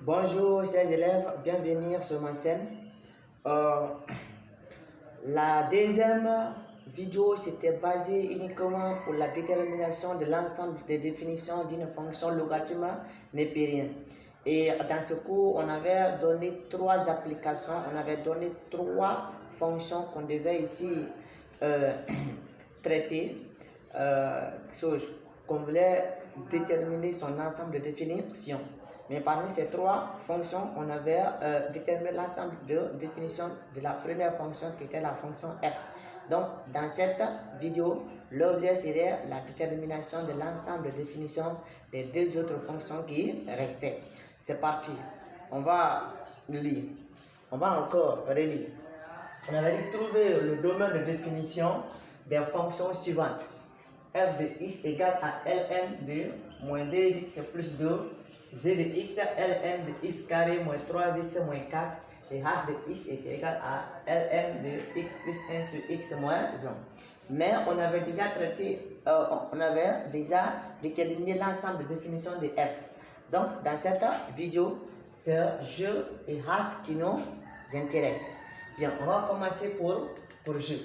Bonjour chers élèves, bienvenue sur ma scène. La deuxième vidéo s'était basée uniquement pour la détermination de l'ensemble des définitions d'une fonction logarithme népérienne. Et dans ce cours, on avait donné trois applications, on avait donné trois fonctions qu'on devait ici traiter, qu'on voulait déterminer son ensemble de définitions. Mais parmi ces trois fonctions, on avait déterminé l'ensemble de définitions de la première fonction qui était la fonction f. Donc, dans cette vidéo, l'objet serait la détermination de l'ensemble de définitions des deux autres fonctions qui restaient. C'est parti. On va lire. On va encore relire. On avait dit trouver le domaine de définition des fonctions suivantes. f de x égale à ln de moins 2x plus 2, z de x, ln de x carré moins 3x moins 4 et h de x est égal à ln de x plus 1 sur x moins 1. Mais on avait déjà traité, on avait déjà déterminé l'ensemble de définitions de f. Donc dans cette vidéo, c'est jeu et h qui nous intéressent. Bien, on va commencer pour jeu.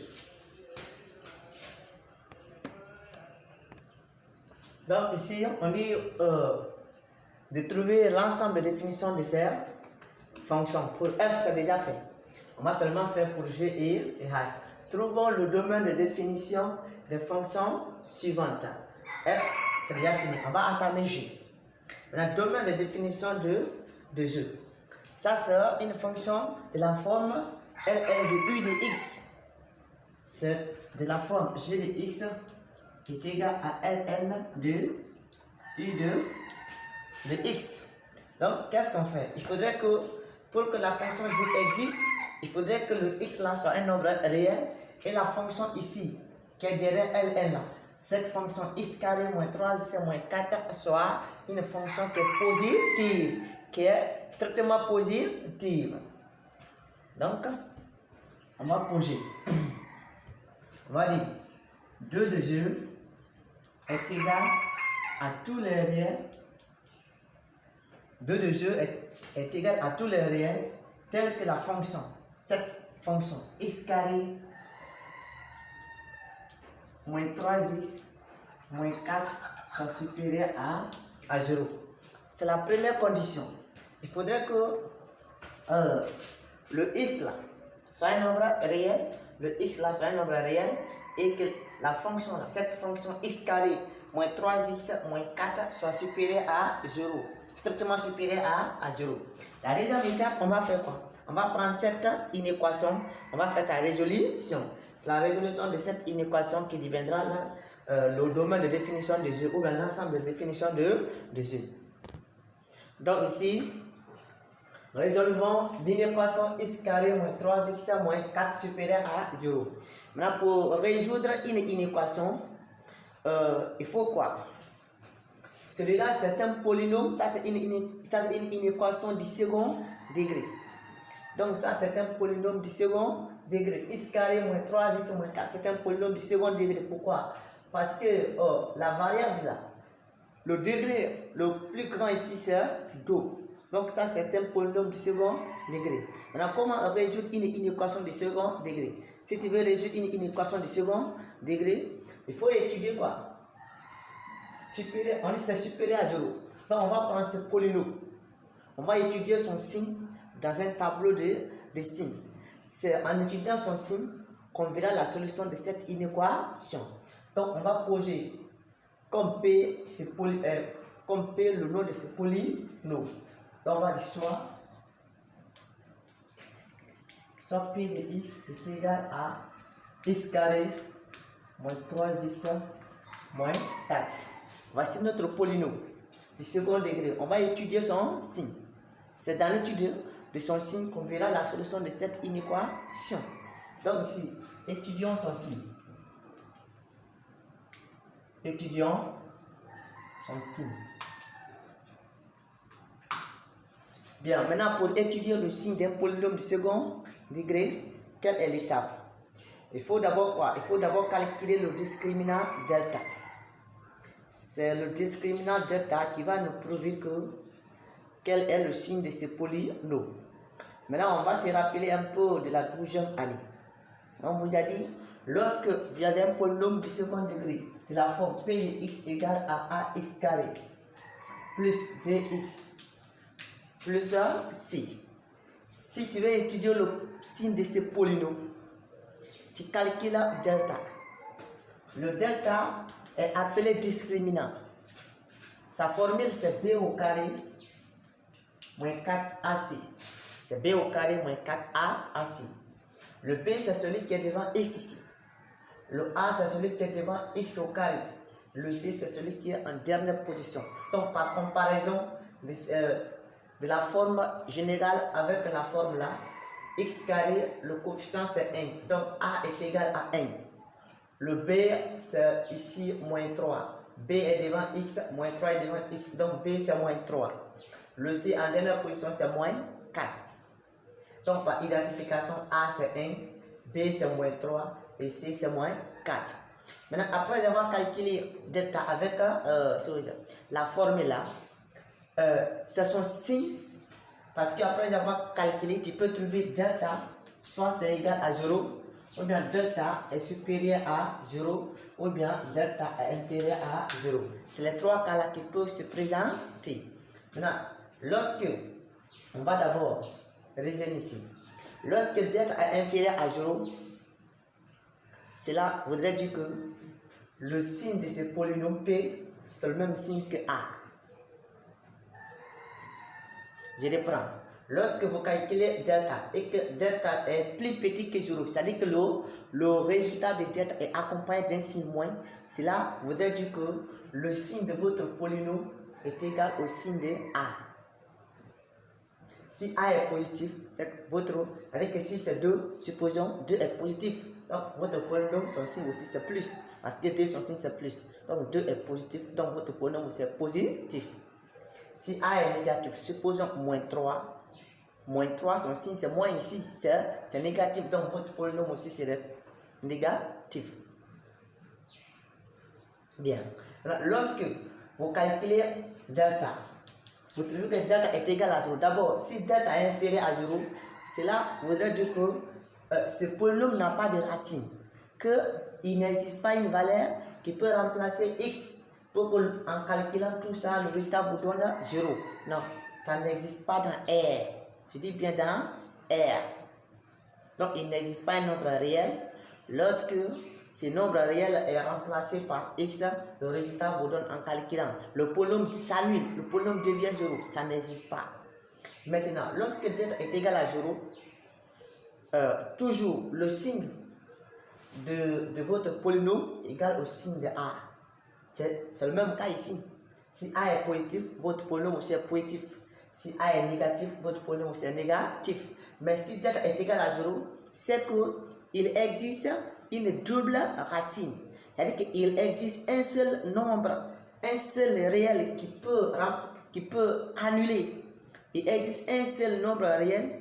Donc ici, on dit de trouver l'ensemble de définitions de ces fonctions. Pour f, c'est déjà fait. On va seulement faire pour g et h. Trouvons le domaine de définition des fonctions suivantes. F, c'est déjà fini. On va entamer g. On a le domaine de définition de g. Ça, c'est une fonction de la forme ln de u de x. C'est de la forme g de x qui est égal à ln de u de x. Donc, qu'est-ce qu'on fait? Il faudrait que, pour que la fonction g existe, il faudrait que le x là soit un nombre réel et la fonction ici, qui est derrière ln là, cette fonction x carré moins 3x moins 4 soit une fonction qui est positive, qui est strictement positive. Donc, on va poser. On va dire 2 de g est égal à tous les réels. 2 de g est égal à tous les réels tels que la fonction, cette fonction x carré moins 3x moins 4 soit supérieur à 0. C'est la première condition. Il faudrait que le x là soit un nombre réel, le x là soit un nombre réel et que la fonction là, cette fonction x carré moins 3x moins 4 soit supérieure à 0, strictement supérieure à 0. La deuxième étape, on va faire quoi? On va prendre cette inéquation, on va faire sa résolution. C'est la résolution de cette inéquation qui deviendra le domaine de définition de g ou l'ensemble de définition de g. Donc ici, résolvons l'inéquation x carré moins 3x moins 4 supérieur à 0. Maintenant, pour résoudre une inéquation, il faut quoi? Celui-là, c'est un polynôme. Ça, c'est une inéquation du second degré. Donc, ça, c'est un polynôme du second degré. X carré moins 3x moins 4, c'est un polynôme du second degré. Pourquoi? Parce que la variable là, le degré le plus grand ici, c'est 2. Donc ça, c'est un polynôme du second degré. Maintenant, comment résoudre une inéquation du second degré? Si tu veux résoudre une inéquation du second degré, il faut étudier quoi? Supérieur, on dit c'est supérieur à 0. Donc on va prendre ce polynôme. On va étudier son signe dans un tableau de signes. C'est en étudiant son signe qu'on verra la solution de cette inéquation. Donc on va poser comme P, comme P le nom de ce polynôme. Donc on va dire soit P de x est égal à x carré moins 3x moins 4. Voici notre polynôme du second degré. On va étudier son signe. C'est dans l'étude de son signe qu'on verra la solution de cette inéquation. Donc ici, étudions son signe. Étudions son signe. Bien, maintenant pour étudier le signe d'un polynôme du second degré, quelle est l'étape? Il faut d'abord quoi? Il faut d'abord calculer le discriminant delta. C'est le discriminant delta qui va nous prouver que quel est le signe de ce polynôme. Maintenant, on va se rappeler un peu de la 12e année. On vous a dit, lorsque vous avez un polynôme du second degré de la forme p de x égale à ax carré plus bx plus c. Si tu veux étudier le signe de ce polynôme, tu calcules delta. Le delta est appelé discriminant. Sa formule c'est b au carré moins 4ac. C'est b au carré moins 4ac. Le b c'est celui qui est devant x ici. Le a c'est celui qui est devant x au carré. Le c c'est celui qui est en dernière position. Donc par comparaison de la forme générale avec la forme là, x carré, le coefficient c'est 1. Donc a est égal à 1. Le b c'est ici moins 3. B est devant x, moins 3 est devant x. Donc b c'est moins 3. Le c en dernière position c'est moins 4. Donc par identification a c'est 1, b c'est moins 3 et c c'est moins 4. Maintenant après avoir calculé delta avec la formule là, c'est son signe, parce qu'après avoir calculé, tu peux trouver delta, soit c'est égal à 0, ou bien delta est supérieur à 0, ou bien delta est inférieur à 0. C'est les trois cas là qui peuvent se présenter. Maintenant, lorsque, on va d'abord revenir ici, lorsque delta est inférieur à 0, cela voudrait dire que le signe de ce polynôme P, c'est le même signe que A. Je reprends. Lorsque vous calculez delta et que delta est plus petit que 0, c'est-à-dire que le résultat de delta est accompagné d'un signe moins, cela voudrait dire que le signe de votre polynôme est égal au signe de A. Si A est positif, c'est-à-dire que si c'est 2, supposons 2 est positif. Donc votre polynôme, son signe aussi c'est plus. Parce que 2, son signe c'est plus. Donc 2 est positif, donc votre polynôme c'est positif. Si A est négatif, supposons moins 3. Moins 3, son signe c'est moins ici, c'est négatif. Donc votre polynôme aussi c'est négatif. Bien. Alors, lorsque vous calculez delta, vous trouvez que delta est égal à 0. D'abord, si delta est inférieur à 0, cela voudrait dire que ce polynôme n'a pas de racine. Qu'il n'existe pas une valeur qui peut remplacer x. En calculant tout ça, le résultat vous donne 0. Non, ça n'existe pas dans R. Je dis bien dans R. Donc, il n'existe pas un nombre réel. Lorsque ce nombre réel est remplacé par x, le résultat vous donne en calculant. Le polynôme s'annule, le polynôme devient 0. Ça n'existe pas. Maintenant, lorsque delta est égal à 0, toujours le signe de votre polynôme est égal au signe de A. C'est le même cas ici. Si A est positif, votre polynôme aussi est positif. Si A est négatif, votre polynôme aussi est négatif. Mais si delta est égal à 0, c'est qu'il existe une double racine. C'est-à-dire qu'il existe un seul nombre, un seul réel qui peut annuler. Il existe un seul nombre réel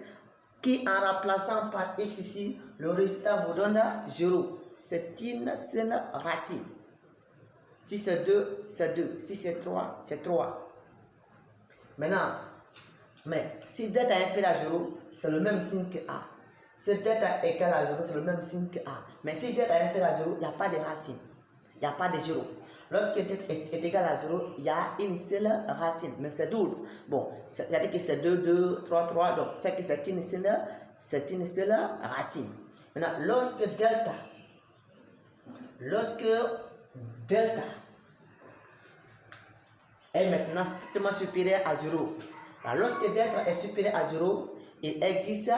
qui, en remplaçant par x ici, le résultat vous donne 0. C'est une seule racine. Si c'est 2, c'est 2. Si c'est 3, c'est 3. Maintenant, mais si delta est inférieur à 0, c'est le même signe que A. Si delta est égal à 0, c'est le même signe que A. Mais si delta est inférieur à 0, il n'y a pas de racine. Il n'y a pas de 0. Lorsque delta est égal à 0, il y a une seule racine. Mais c'est double. Bon, c'est-à-dire que c'est 2, 2, 3, 3. Donc, c'est que c'est une seule racine. Maintenant, lorsque delta est maintenant strictement supérieur à 0. Alors, lorsque delta est supérieur à 0, il existe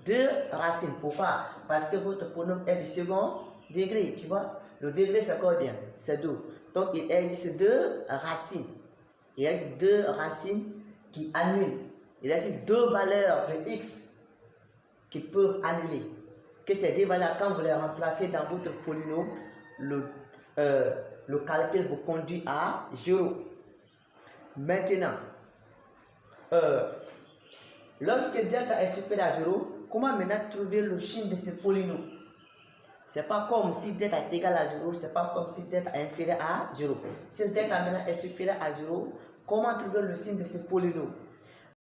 deux racines. Pourquoi? Parce que votre polynôme est du second degré. Tu vois? Le degré c'est combien? C'est 2. Donc il existe deux racines. Il existe deux racines qui annulent. Il existe deux valeurs de x qui peuvent annuler. Que ces deux valeurs, quand vous les remplacez dans votre polynôme, le calcul vous conduit à 0. Maintenant, lorsque delta est supérieur à 0, comment maintenant trouver le signe de ce polynôme? C'est pas comme si delta est égal à 0, c'est pas comme si delta est inférieur à 0. Si delta maintenant est supérieur à 0, comment trouver le signe de ce polynôme?